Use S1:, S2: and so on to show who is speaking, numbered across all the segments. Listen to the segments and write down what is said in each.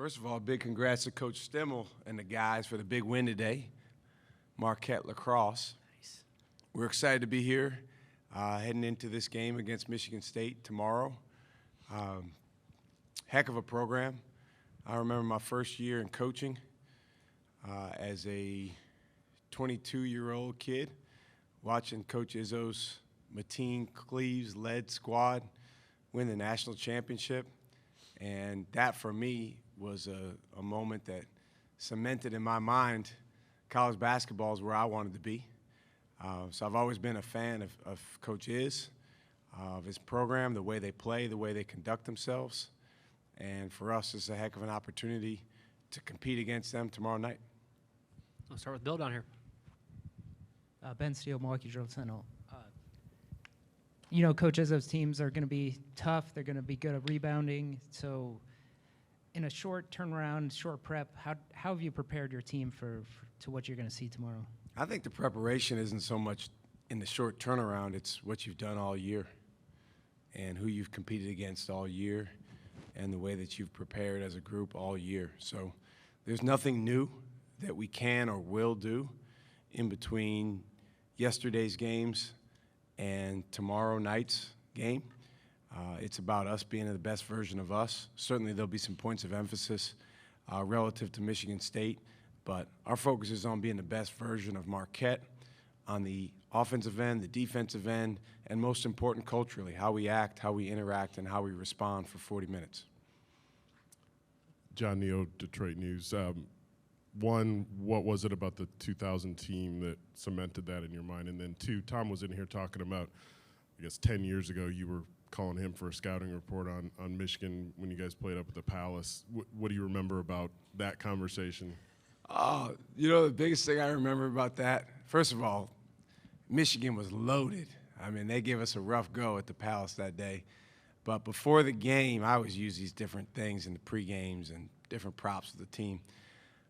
S1: First of all, big congrats to Coach Stimmel and the guys for the big win today, Marquette Lacrosse.
S2: Nice.
S1: We're excited to be here, heading into this game against Michigan State tomorrow. Heck of a program. I remember my first year in coaching as a 22-year-old kid, watching Coach Izzo's Mateen Cleaves-led squad win the national championship. And that, for me, was a moment that cemented in my mind college basketball is where I wanted to be. So I've always been a fan of Coach Iz, of his program, the way they play, the way they conduct themselves. And for us, it's a heck of an opportunity to compete against them tomorrow night.
S2: I'll start with Bill down here.
S3: Ben Steele, Milwaukee Journal-Sentinel. Coach Izzo's teams are going to be tough. They're going to be good at rebounding. So in a short turnaround, short prep, how have you prepared your team to what you're going to see tomorrow?
S1: I think the preparation isn't so much in the short turnaround. It's what you've done all year and who you've competed against all year and the way that you've prepared as a group all year. So there's nothing new that we can or will do in between yesterday's games and tomorrow night's game. It's about us being the best version of us. Certainly there'll be some points of emphasis relative to Michigan State, but our focus is on being the best version of Marquette on the offensive end, the defensive end, and most important culturally, how we act, how we interact, and how we respond for 40 minutes.
S4: John Neo, Detroit News. One, what was it about the 2000 team that cemented that in your mind? And then two, Tom was in here talking about, I guess 10 years ago, you were calling him for a scouting report on Michigan when you guys played up at the Palace. What do you remember about that conversation?
S1: The biggest thing I remember about that, first of all, Michigan was loaded. I mean, they gave us a rough go at the Palace that day. But before the game, I always use these different things in the pre-games and different props of the team.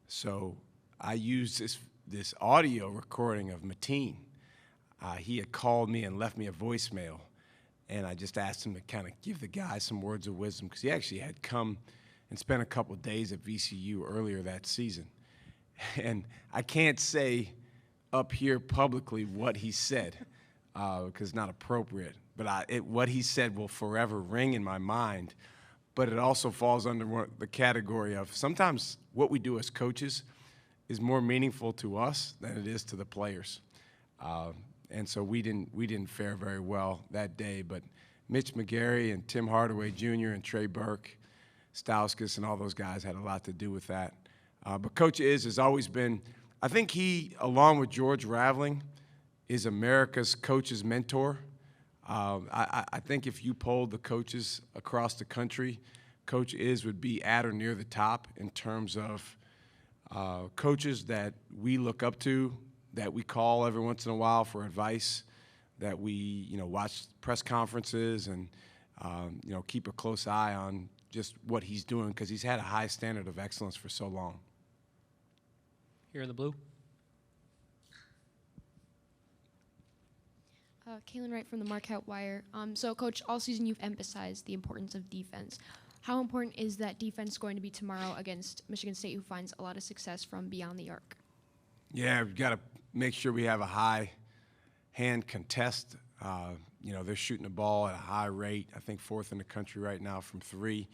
S1: So I used this audio recording of Mateen. He had called me and left me a voicemail, and I just asked him to kind of give the guys some words of wisdom because he actually had come and spent a couple of days at VCU earlier that season. And I can't say up here publicly what he said because it's not appropriate, but what he said will forever ring in my mind. But it also falls under the category of sometimes what we do as coaches is more meaningful to us than it is to the players. And so we didn't fare very well that day. But Mitch McGarry and Tim Hardaway Jr. and Trey Burke, Stauskas, and all those guys had a lot to do with that. But Coach Iz has always been, I think he, along with George Raveling, is America's coach's mentor. I think if you polled the coaches across the country, Coach Iz would be at or near the top in terms of coaches that we look up to, that we call every once in a while for advice, that we watch press conferences and keep a close eye on just what he's doing because he's had a high standard of excellence for so long.
S2: Here in the blue.
S5: Kaylin Wright from the Marquette Wire. So, Coach, all season you've emphasized the importance of defense. How important is that defense going to be tomorrow against Michigan State, who finds a lot of success from beyond the arc?
S1: Yeah, we've got to make sure we have a high hand contest. They're shooting the ball at a high rate. I think fourth in the country right now from three.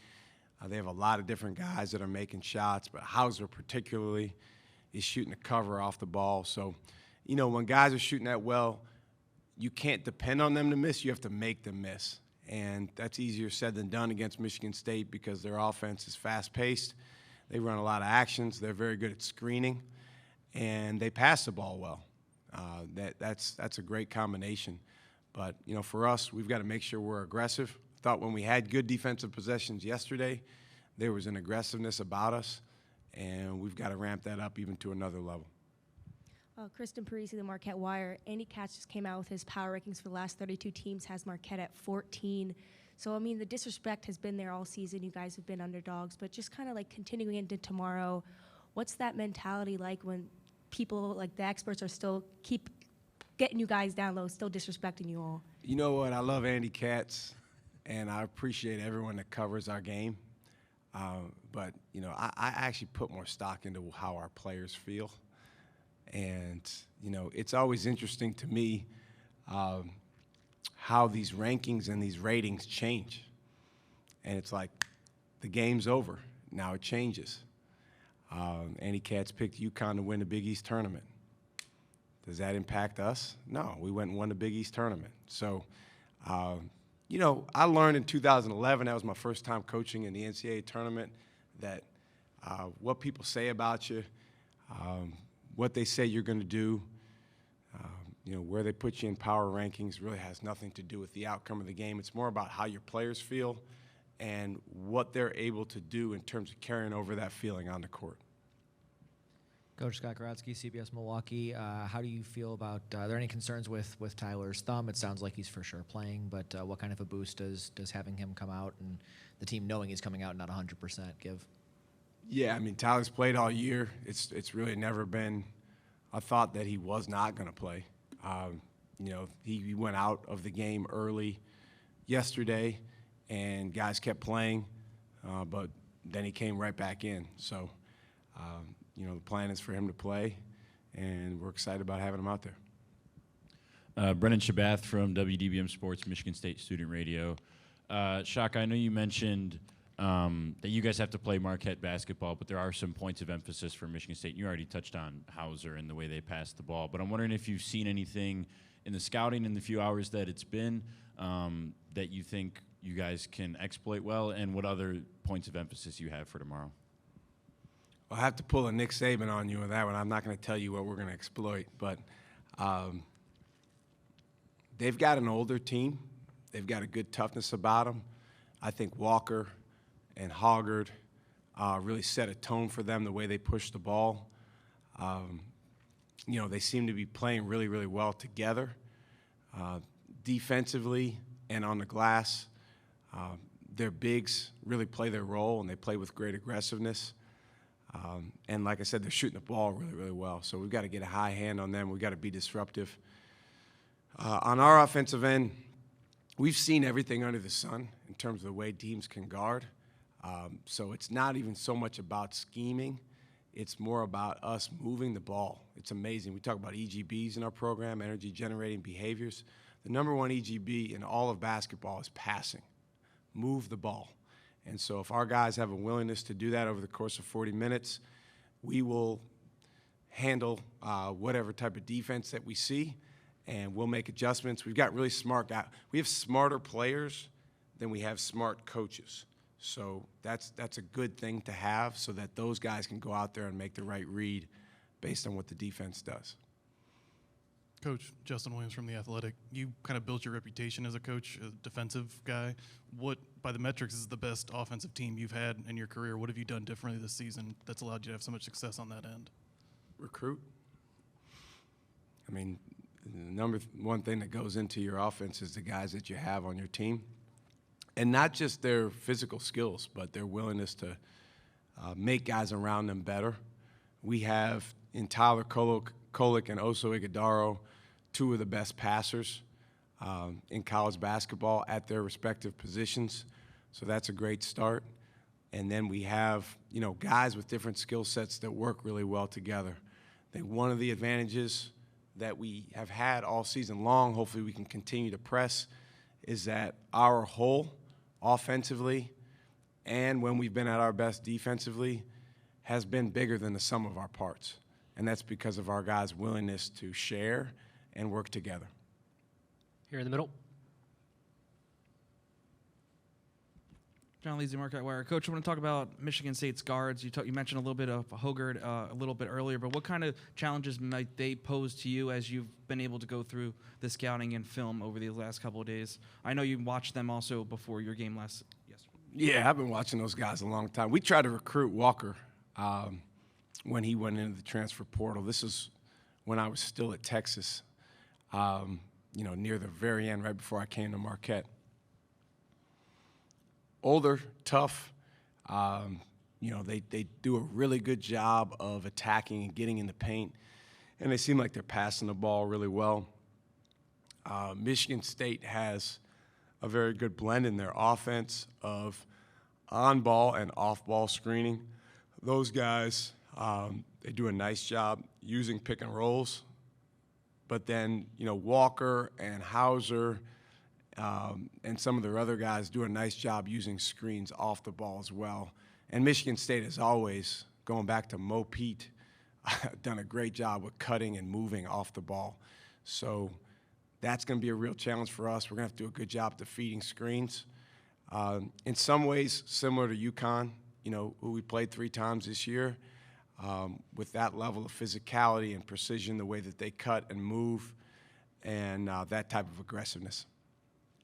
S1: They have a lot of different guys that are making shots, but Hauser particularly is shooting the cover off the ball. So, when guys are shooting that well, you can't depend on them to miss. You have to make them miss. And that's easier said than done against Michigan State because their offense is fast-paced. They run a lot of actions. They're very good at screening. And they pass the ball well. That's a great combination. But, for us, we've got to make sure we're aggressive. I thought when we had good defensive possessions yesterday, there was an aggressiveness about us, and we've got to ramp that up even to another level.
S6: Kristen Parisi, the Marquette Wire. Andy Katz just came out with his power rankings for the last 32 teams, has Marquette at 14. So, the disrespect has been there all season. You guys have been underdogs. But just kind of like continuing into tomorrow, what's that mentality like when people, like the experts, are still keep getting you guys down low, still disrespecting you all?
S1: You know what? I love Andy Katz, and I appreciate everyone that covers our game. But, you know, I actually put more stock into how our players feel. And, you know, it's always interesting to me how these rankings and these ratings change. And it's like the game's over. Now it changes. Andy Katz picked UConn to win the Big East tournament. Does that impact us? No, we went and won the Big East tournament. So, you know, I learned in 2011, that was my first time coaching in the NCAA tournament, that what people say about you, what they say you're going to do, you know, where they put you in power rankings really has nothing to do with the outcome of the game. It's more about how your players feel and what they're able to do in terms of carrying over that feeling on the court.
S7: Coach Scott Grodzki, CBS Milwaukee. How do you feel about, are there any concerns with Tyler's thumb? It sounds like he's for sure playing, but what kind of a boost does having him come out and the team knowing he's coming out not 100% give?
S1: Yeah, I mean, Tyler's played all year. It's really never been a thought that he was not going to play. You know, he went out of the game early yesterday, and guys kept playing, but then he came right back in. So, you know, the plan is for him to play, and we're excited about having him out there.
S8: Brennan Shabath from WDBM Sports, Michigan State Student Radio. Shaka, I know you mentioned that you guys have to play Marquette basketball, but there are some points of emphasis for Michigan State. You already touched on Hauser and the way they pass the ball, but I'm wondering if you've seen anything in the scouting in the few hours that it's been that you think you guys can exploit well, and what other points of emphasis you have for tomorrow.
S1: I'll have to pull a Nick Saban on you with that one. I'm not going to tell you what we're going to exploit, but they've got an older team. They've got a good toughness about them. I think Walker and Hoggard really set a tone for them the way they push the ball. You know, they seem to be playing really, really well together. Defensively and on the glass, their bigs really play their role, and they play with great aggressiveness. And like I said, they're shooting the ball really, really well. So we've got to get a high hand on them. We've got to be disruptive. On our offensive end, we've seen everything under the sun in terms of the way teams can guard. So it's not even so much about scheming. It's more about us moving the ball. It's amazing. We talk about EGBs in our program, energy-generating behaviors. The number one EGB in all of basketball is passing. Move the ball. And so if our guys have a willingness to do that over the course of 40 minutes, we will handle whatever type of defense that we see, and we'll make adjustments. We've got really smart guys. We have smarter players than we have smart coaches. So that's a good thing to have, so that those guys can go out there and make the right read based on what the defense does.
S9: Coach, Justin Williams from The Athletic. You kind of built your reputation as a coach, a defensive guy. What, by the metrics, is the best offensive team you've had in your career? What have you done differently this season that's allowed you to have so much success on that end?
S1: Recruit. I mean, the number one thing that goes into your offense is the guys that you have on your team. And not just their physical skills, but their willingness to make guys around them better. We have, in Tyler Kolek and Oso Ighodaro, two of the best passers in college basketball at their respective positions. So that's a great start. And then we have, you know, guys with different skill sets that work really well together. I think one of the advantages that we have had all season long, hopefully we can continue to press, is that our whole offensively and when we've been at our best defensively has been bigger than the sum of our parts. And that's because of our guys' willingness to share and work together.
S2: Here in the middle.
S10: John Leasy, Marquette Wire. Coach, I want to talk about Michigan State's guards. You mentioned a little bit of Hoggard a little bit earlier, but what kind of challenges might they pose to you as you've been able to go through the scouting and film over the last couple of days? I know you watched them also before your game yesterday.
S1: Yeah, I've been watching those guys a long time. We tried to recruit Walker when he went into the transfer portal. This is when I was still at Texas, you know, near the very end, right before I came to Marquette. Older, tough, you know, they do a really good job of attacking and getting in the paint, and they seem like they're passing the ball really well. Michigan State has a very good blend in their offense of on-ball and off-ball screening. Those guys, they do a nice job using pick and rolls. But then, Walker and Hauser and some of their other guys do a nice job using screens off the ball as well. And Michigan State, as always, going back to Mo Pete, done a great job with cutting and moving off the ball. So that's going to be a real challenge for us. We're going to have to do a good job defeating screens. In some ways, similar to UConn, who we played 3 times this year, with that level of physicality and precision, the way that they cut and move, and that type of aggressiveness.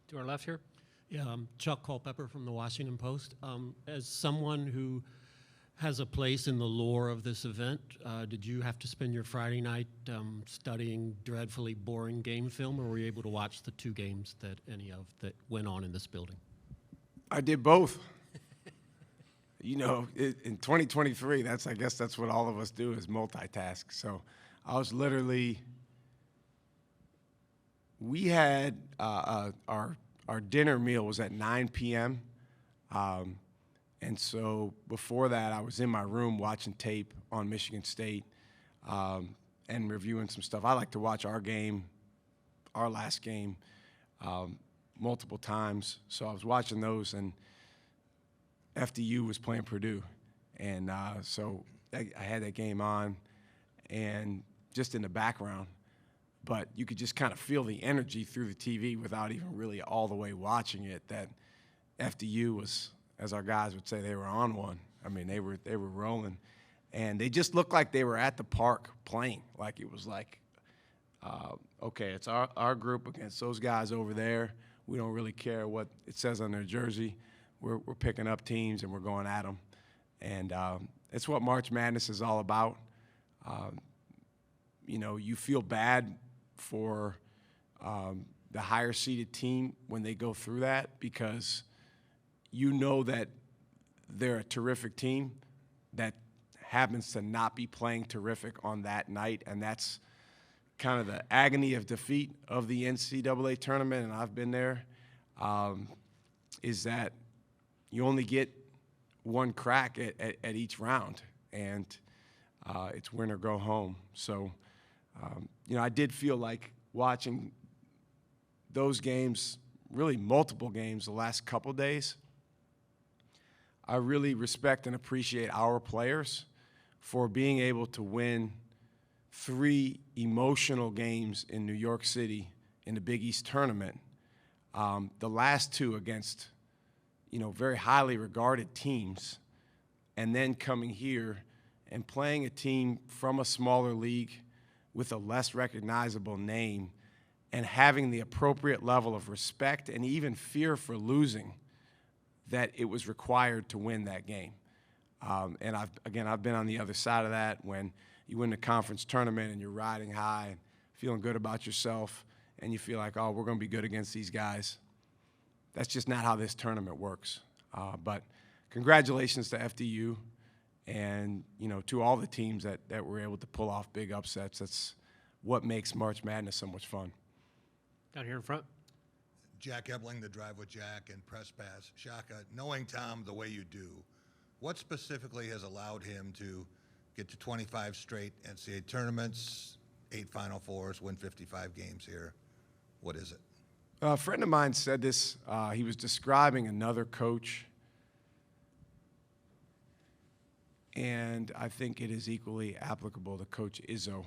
S2: To our left here.
S11: Yeah, I'm Chuck Culpepper from the Washington Post. As someone who has a place in the lore of this event, did you have to spend your Friday night studying dreadfully boring game film, or were you able to watch the 2 games that went on in this building?
S1: I did both. In 2023, I guess that's what all of us do, is multitask. So I was literally, we had our dinner meal was at 9 p.m. And so before that, I was in my room watching tape on Michigan State and reviewing some stuff. I like to watch our last game, multiple times. So I was watching those, and FDU was playing Purdue. And so I had that game on and just in the background. But you could just kind of feel the energy through the TV without even really all the way watching it, that FDU was, as our guys would say, they were on one. I mean, they were rolling. And they just looked like they were at the park playing. Like it was like, okay, it's our group against those guys over there. We don't really care what it says on their jersey. We're picking up teams and we're going at them. And it's what March Madness is all about. You feel bad for the higher seeded team when they go through that, because you know that they're a terrific team that happens to not be playing terrific on that night, and that's kind of the agony of defeat of the NCAA tournament, and I've been there, is that you only get one crack at each round, and it's win or go home. So, I did feel like watching those games, really multiple games the last couple days, I really respect and appreciate our players for being able to win 3 emotional games in New York City in the Big East tournament. The last 2 against, very highly regarded teams, and then coming here and playing a team from a smaller league with a less recognizable name and having the appropriate level of respect and even fear for losing that it was required to win that game. And I've been on the other side of that, when you win the conference tournament and you're riding high and feeling good about yourself, and you feel like, oh, we're going to be good against these guys. That's just not how this tournament works. But congratulations to FDU and, to all the teams that were able to pull off big upsets. That's what makes March Madness so much fun.
S2: Down here in front.
S12: Jack Ebling, The Drive with Jack, and Press Pass. Shaka, knowing Tom the way you do, what specifically has allowed him to get to 25 straight NCAA tournaments, 8 Final Fours, win 55 games here? What is it?
S1: A friend of mine said this. He was describing another coach, and I think it is equally applicable to Coach Izzo.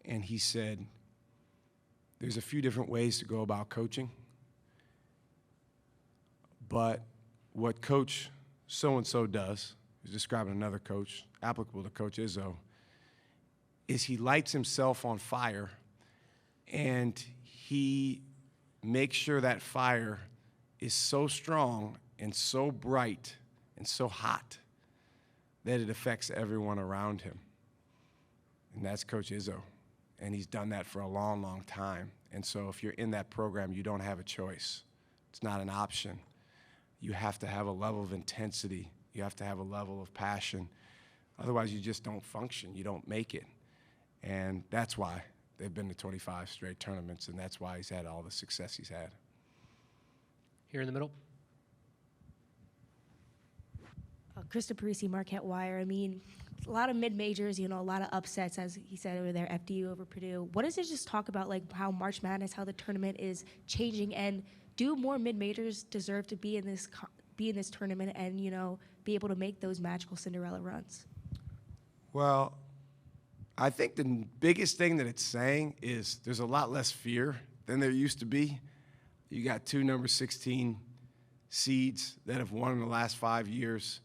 S1: And he said, there's a few different ways to go about coaching, but what Coach so-and-so does, he's describing another coach, applicable to Coach Izzo, is he lights himself on fire, and he makes sure that fire is so strong and so bright and so hot that it affects everyone around him. And that's Coach Izzo. And he's done that for a long, long time. And so if you're in that program, you don't have a choice. It's not an option. You have to have a level of intensity. You have to have a level of passion. Otherwise, you just don't function. You don't make it. And that's why they've been to 25 straight tournaments, and that's why he's had all the success he's had.
S2: Here in the middle.
S6: Kristen Parisi, Marquette Wire. I mean, a lot of mid-majors, a lot of upsets, as he said over there, FDU over Purdue. What does it just talk about, like how March Madness, how the tournament is changing, and do more mid-majors deserve to be in this tournament and be able to make those magical Cinderella runs?
S1: Well, I think the biggest thing that it's saying is there's a lot less fear than there used to be. You got 2 number 16 seeds that have won in the last 5 years.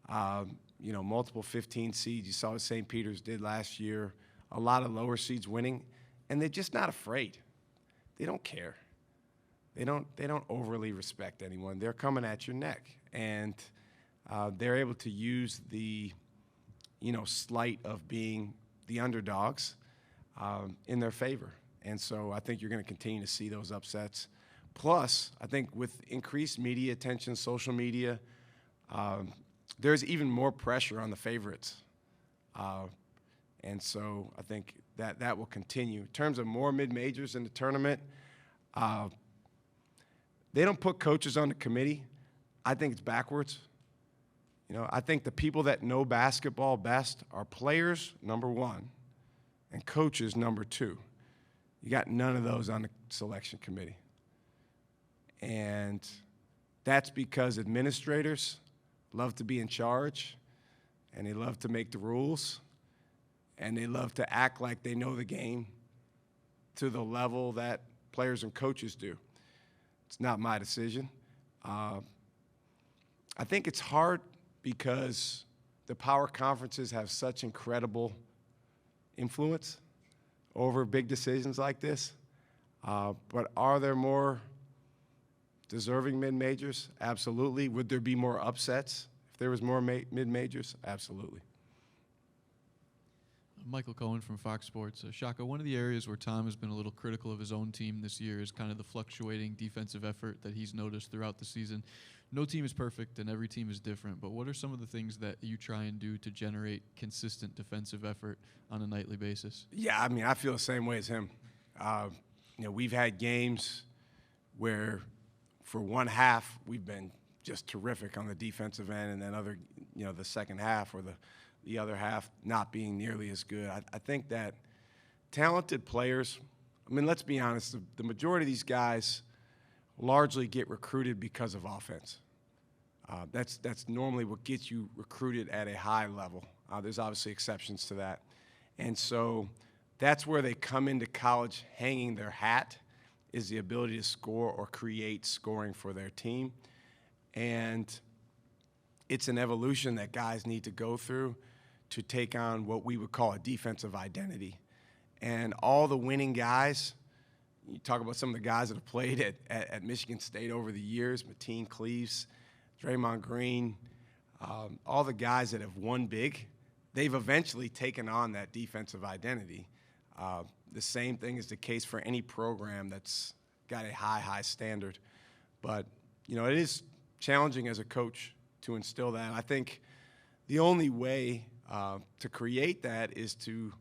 S1: Multiple 15 seeds. You saw what St. Peter's did last year. A lot of lower seeds winning, and they're just not afraid. They don't care. They don't overly respect anyone. They're coming at your neck, and they're able to use the slight of being the underdogs in their favor. And so I think you're going to continue to see those upsets. Plus, I think with increased media attention, social media, there's even more pressure on the favorites. And so I think that will continue. In terms of more mid-majors in the tournament, they don't put coaches on the committee. I think it's backwards. I think the people that know basketball best are players, number 1, and coaches, number 2. You got none of those on the selection committee. And that's because administrators love to be in charge, and they love to make the rules, and they love to act like they know the game to the level that players and coaches do. It's not my decision. I think it's hard because the power conferences have such incredible influence over big decisions like this. But are there more deserving mid-majors? Absolutely. Would there be more upsets if there was more mid-majors? Absolutely.
S13: Michael Cohen from Fox Sports. Shaka, one of the areas where Tom has been a little critical of his own team this year is kind of the fluctuating defensive effort that he's noticed throughout the season. No team is perfect and every team is different, but what are some of the things that you try and do to generate consistent defensive effort on a nightly basis?
S1: Yeah, I mean, I feel the same way as him. We've had games where for one half we've been just terrific on the defensive end, and then the second half or the other half not being nearly as good. I think that talented players, let's be honest, the majority of these guys largely get recruited because of offense. That's normally what gets you recruited at a high level. There's obviously exceptions to that. And so that's where they come into college hanging their hat, is the ability to score or create scoring for their team. And it's an evolution that guys need to go through to take on what we would call a defensive identity. And all the winning guys, you talk about some of the guys that have played at Michigan State over the years, Mateen Cleaves, Draymond Green, all the guys that have won big, they've eventually taken on that defensive identity. The same thing is the case for any program that's got a high standard. But, it is challenging as a coach to instill that. I think the only way to create that is to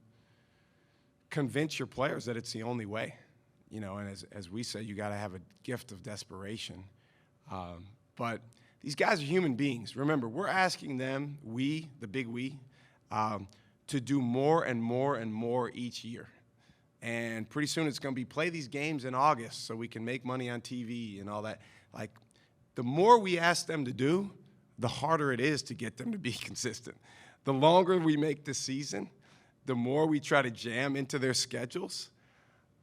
S1: convince your players that it's the only way. And as we say, you got to have a gift of desperation. But these guys are human beings. Remember, we're asking them, the big we, to do more and more and more each year. And pretty soon it's going to be play these games in August so we can make money on TV and all that. Like, the more we ask them to do, the harder it is to get them to be consistent. The longer we make the season, the more we try to jam into their schedules,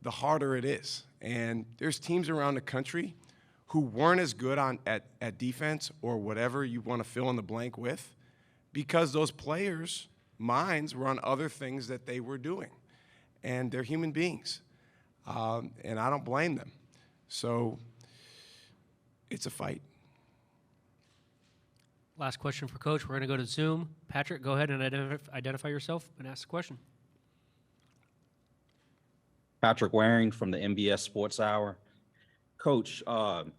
S1: the harder it is. And there's teams around the country who weren't as good at defense or whatever you want to fill in the blank with because those players' minds were on other things that they were doing. And they're human beings. And I don't blame them. So it's a fight.
S2: Last question for Coach. We're going to go to Zoom. Patrick, go ahead and identify yourself and ask the question.
S14: Patrick Waring from the MBS Sports Hour. Coach,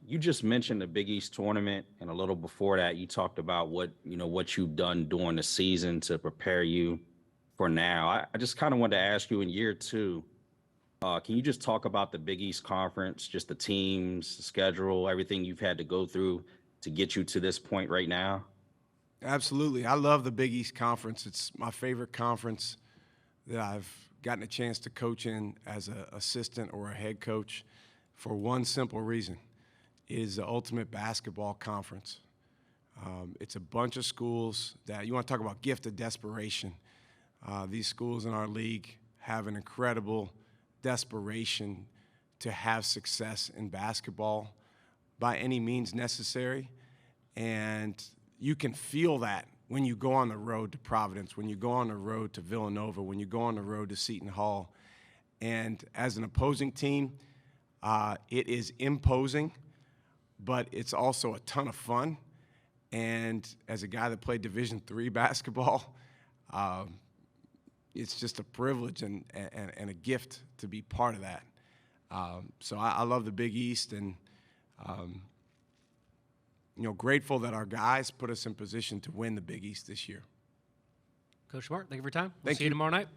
S14: you just mentioned the Big East tournament, and a little before that, you talked about what you've done during the season to prepare you for now. I just kind of wanted to ask you, in year 2, can you just talk about the Big East Conference, just the teams, the schedule, everything you've had to go through to get you to this point right now?
S1: Absolutely. I love the Big East Conference. It's my favorite conference that I've gotten a chance to coach in as an assistant or a head coach for one simple reason. It is the ultimate basketball conference. It's a bunch of schools that, you want to talk about gift of desperation. These schools in our league have an incredible desperation to have success in basketball by any means necessary. And you can feel that when you go on the road to Providence, when you go on the road to Villanova, when you go on the road to Seton Hall. And as an opposing team, it is imposing, but it's also a ton of fun. And as a guy that played Division III basketball, it's just a privilege and a gift to be part of that. So I love the Big East, and grateful that our guys put us in position to win the Big East this year.
S2: Coach Smart, thank you for your time. We'll
S1: Thank
S2: see you
S1: you
S2: tomorrow night.